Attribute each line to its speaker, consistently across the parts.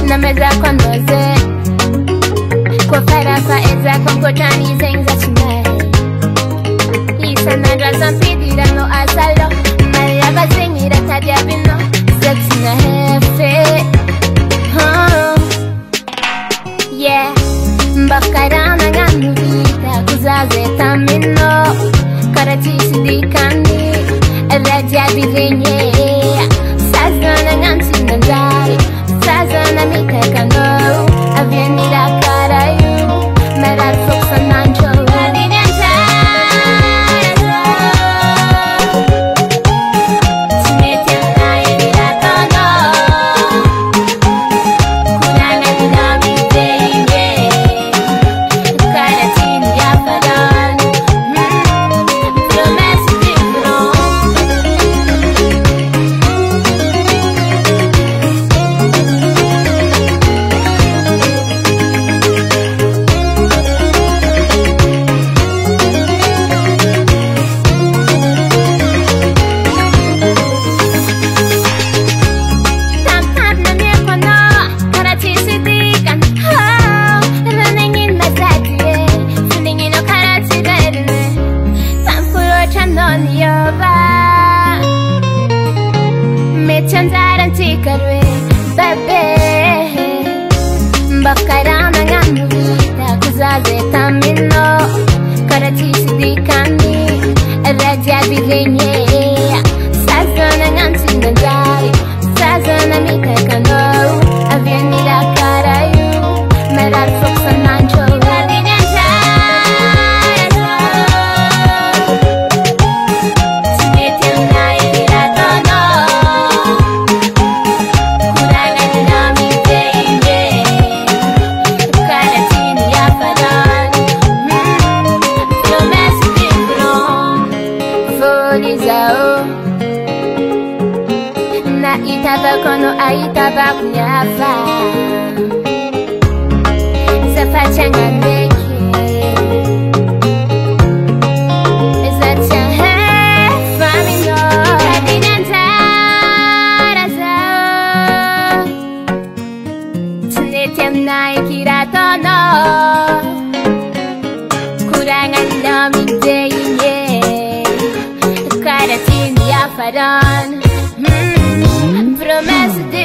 Speaker 1: na meza kwa noze kwa farafa eza kwa mkotani zenza chinae Isa nandra zampidira no asalo Malaba zengira tadia bino Zetina hefe Yeah Mbakarana nganu vita kuzaze tamino Karatisi dikani Raja direnye Sazana ngansi nandari Sazana mitekano Avenida karayu Merar foksa nancho Chanzaran tikarwe bebe Bakarana nganu vita kuzaze tamino Karatisi dikani Raja direnye Sazana ngansi nandari Sazana mitekano Avenida karayu Merar foksa nancho Na itabako no aitabako nyafa Zafachanga neke Zatya famino Kadinantara zao Tunetiam na ikirato no Kurangan nami deyinye Karatin yafaran Promessa de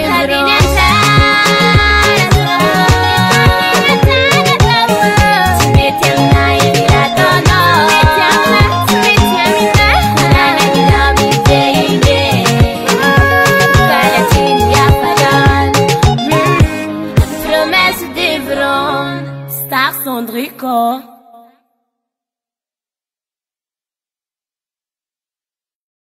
Speaker 1: Star Sandrico